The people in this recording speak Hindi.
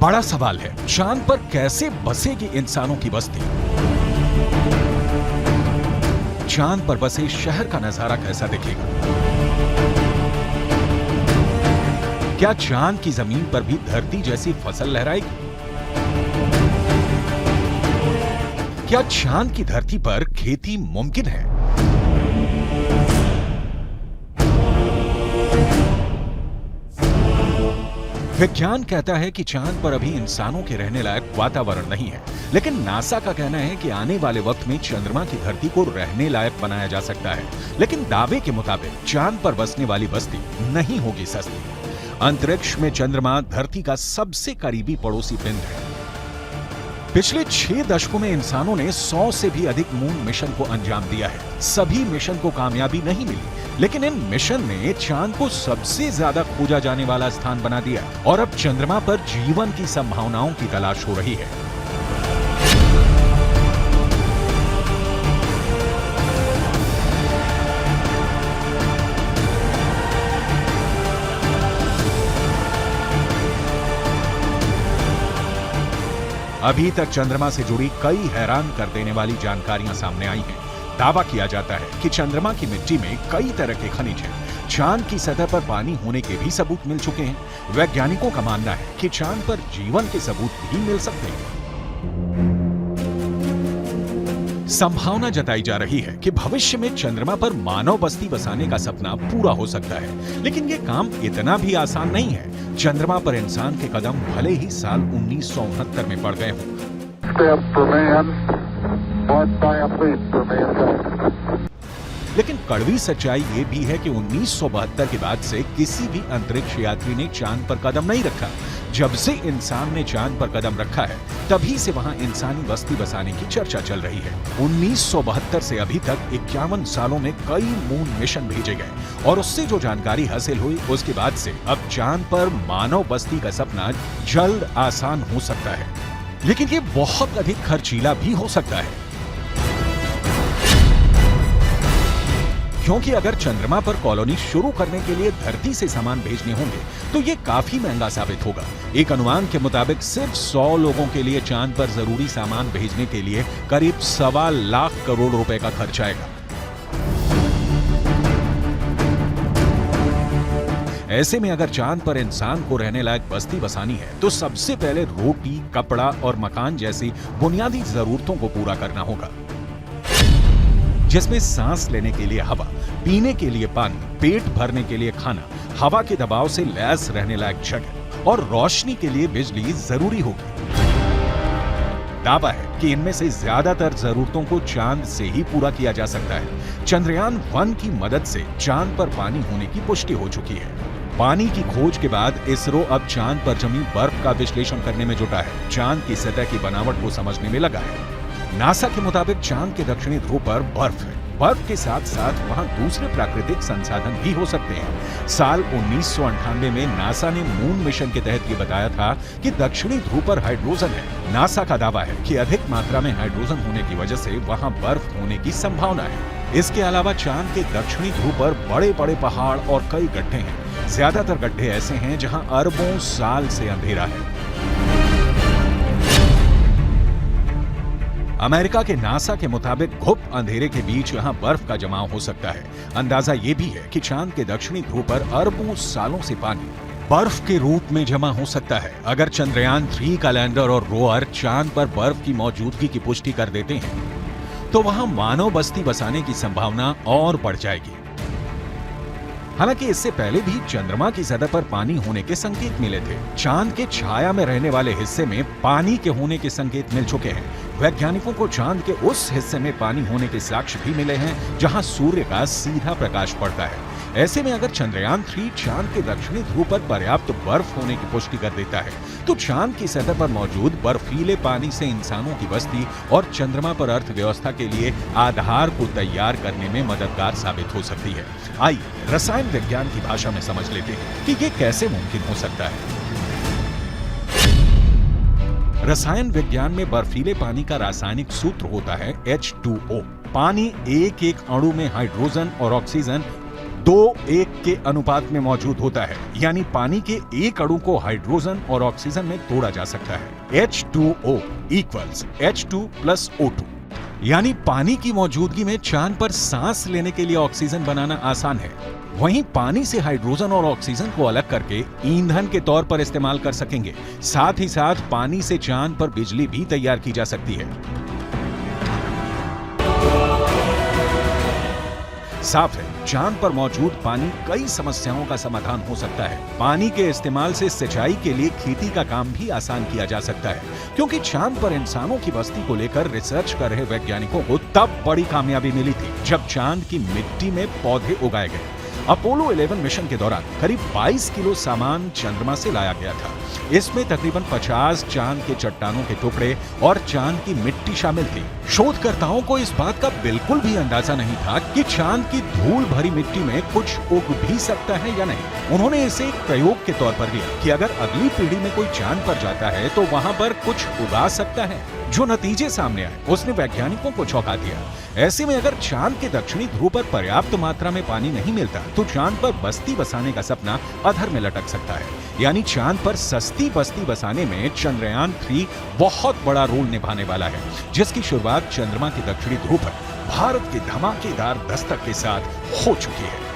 बड़ा सवाल है, चांद पर कैसे बसेगी इंसानों की बस्ती? चांद पर बसे शहर का नजारा कैसा दिखेगा? क्या चांद की जमीन पर भी धरती जैसी फसल लहराएगी? क्या चांद की धरती पर खेती मुमकिन है? विज्ञान कहता है कि चांद पर अभी इंसानों के रहने लायक वातावरण नहीं है, लेकिन नासा का कहना है कि आने वाले वक्त में चंद्रमा की धरती को रहने लायक बनाया जा सकता है। लेकिन दावे के मुताबिक चांद पर बसने वाली बस्ती नहीं होगी सस्ती। अंतरिक्ष में चंद्रमा धरती का सबसे करीबी पड़ोसी पिंड है। पिछले 6 दशकों में इंसानों ने 100 से भी अधिक मून मिशन को अंजाम दिया है। सभी मिशन को कामयाबी नहीं मिली, लेकिन इन मिशन ने चांद को सबसे ज्यादा खोजा जाने वाला स्थान बना दिया और अब चंद्रमा पर जीवन की संभावनाओं की तलाश हो रही है। अभी तक चंद्रमा से जुड़ी कई हैरान कर देने वाली जानकारियां सामने आई हैं। दावा किया जाता है कि चंद्रमा की मिट्टी में कई तरह के खनिज हैं। चांद की सतह पर पानी होने के भी सबूत मिल चुके हैं। वैज्ञानिकों का मानना है कि चांद पर जीवन के सबूत भी मिल सकते हैं। संभावना जताई जा रही है कि भविष्य में चंद्रमा पर मानव बस्ती बसाने का सपना पूरा हो सकता है, लेकिन ये काम इतना भी आसान नहीं है। चंद्रमा पर इंसान के कदम भले ही साल 1969 में पड़ गए हों, लेकिन कड़वी सच्चाई ये भी है कि 1972 के बाद से किसी भी अंतरिक्ष यात्री ने चांद पर कदम नहीं रखा। जब से इंसान ने चांद पर कदम रखा है, तभी से वहां इंसानी बस्ती बसाने की चर्चा चल रही है। 1972 से अभी तक 51 सालों में कई मून मिशन भेजे गए और उससे जो जानकारी हासिल हुई, उसके बाद से अब चांद पर मानव बस्ती का सपना जल्द आसान हो सकता है, लेकिन ये बहुत अधिक खर्चीला भी हो सकता है। क्योंकि अगर चंद्रमा पर कॉलोनी शुरू करने के लिए धरती से सामान भेजने होंगे तो ये काफी महंगा साबित होगा। एक अनुमान के मुताबिक सिर्फ 100 लोगों के लिए चांद पर जरूरी सामान भेजने के लिए करीब 1.25 लाख करोड़ रुपए का खर्च आएगा। ऐसे में अगर चांद पर इंसान को रहने लायक बस्ती बसानी है तो सबसे पहले रोटी, कपड़ा और मकान जैसी बुनियादी जरूरतों को पूरा करना होगा, जिसमें सांस लेने के लिए हवा, पीने के लिए पानी, पेट भरने के लिए खाना, हवा के दबाव से लैस रहने लायक जगह और रोशनी के लिए बिजली जरूरी होगी। दावा है कि इनमें से ज्यादातर जरूरतों को चांद से ही पूरा किया जा सकता है। चंद्रयान 1 की मदद से चांद पर पानी होने की पुष्टि हो चुकी है। पानी की खोज के बाद इसरो अब चांद पर जमी बर्फ का विश्लेषण करने में जुटा है। चांद की सतह की बनावट को समझने में लगा है। नासा के मुताबिक चांद के दक्षिणी ध्रुव पर बर्फ है। बर्फ के साथ साथ वहां दूसरे प्राकृतिक संसाधन भी हो सकते हैं। साल 1998 में नासा ने मून मिशन के तहत ये बताया था कि दक्षिणी ध्रुव पर हाइड्रोजन है। नासा का दावा है कि अधिक मात्रा में हाइड्रोजन होने की वजह से वहां बर्फ होने की संभावना है। इसके अलावा चांद के दक्षिणी ध्रुव पर बड़े बड़े पहाड़ और कई गड्ढे हैं। ज्यादातर गड्ढे ऐसे हैं जहां अरबों साल से अंधेरा है। अमेरिका के नासा के मुताबिक घुप अंधेरे के बीच यहां बर्फ का जमाव हो सकता है। अंदाजा ये भी है कि चांद के दक्षिणी ध्रुव पर अरबों सालों से पानी बर्फ के रूप में जमा हो सकता है। अगर चंद्रयान 3 का लैंडर और रोअर चांद पर बर्फ की मौजूदगी की पुष्टि कर देते हैं तो वहां मानव बस्ती बसाने की संभावना और बढ़ जाएगी। हालांकि इससे पहले भी चंद्रमा की सतह पर पानी होने के संकेत मिले थे। चांद के छाया में रहने वाले हिस्से में पानी के होने के संकेत मिल चुके हैं। वैज्ञानिकों को चांद के उस हिस्से में पानी होने के साक्ष्य भी मिले हैं जहां सूर्य का सीधा प्रकाश पड़ता है। ऐसे में अगर चंद्रयान 3 चांद के दक्षिणी ध्रुव पर पर्याप्त बर्फ होने की पुष्टि कर देता है तो चांद की सतह पर मौजूद बर्फीले पानी से इंसानों की बस्ती और चंद्रमा पर अर्थव्यवस्था के लिए आधार को तैयार करने में मददगार साबित हो सकती है। आइए रसायन विज्ञान की भाषा में समझ लेते हैं कि ये कैसे मुमकिन हो सकता है। रसायन विज्ञान में बर्फीले पानी का रासायनिक सूत्र होता है H2O। पानी एक एक अणु में हाइड्रोजन और ऑक्सीजन 2:1 के अनुपात में मौजूद होता है, यानी पानी के एक अणु को हाइड्रोजन और ऑक्सीजन में तोड़ा जा सकता है। H2O equals H2 plus O2, यानी पानी की मौजूदगी में चांद पर सांस लेने के लिए ऑक्सीजन बनाना आसान है। वहीं पानी से हाइड्रोजन और ऑक्सीजन को अलग करके ईंधन के तौर पर इस्तेमाल कर सकेंगे। साथ ही साथ पानी से चांद पर बिजली भी तैयार की जा सकती है। साफ है, चांद पर मौजूद पानी कई समस्याओं का समाधान हो सकता है। पानी के इस्तेमाल से सिंचाई के लिए खेती का काम भी आसान किया जा सकता है, क्योंकि चांद पर इंसानों की बस्ती को लेकर रिसर्च कर रहे वैज्ञानिकों को तब बड़ी कामयाबी मिली थी जब चांद की मिट्टी में पौधे उगाए गए। अपोलो 11 मिशन के दौरान करीब 22 किलो सामान चंद्रमा से लाया गया था। इसमें तकरीबन 50 चांद के चट्टानों के टुकड़े और चांद की मिट्टी शामिल थी। शोधकर्ताओं को इस बात का बिल्कुल भी अंदाजा नहीं था कि चांद की धूल भरी मिट्टी में कुछ उग भी सकता है या नहीं। उन्होंने इसे एक प्रयोग के तौर पर लिया कि अगर अगली पीढ़ी में कोई चांद पर जाता है तो वहां पर कुछ उगा सकता है। जो नतीजे सामने आए उसने वैज्ञानिकों को चौंका दिया। ऐसे में अगर चांद के दक्षिणी ध्रुव पर पर्याप्त मात्रा में पानी नहीं मिलता तो चांद पर बस्ती बसाने का सपना अधर में लटक सकता है। यानी चांद पर सस्ती बस्ती बसाने में चंद्रयान 3 बहुत बड़ा रोल निभाने वाला है, जिसकी शुरुआत चंद्रमा के दक्षिणी ध्रुव पर भारत के धमाकेदार दस्तक के साथ हो चुकी है।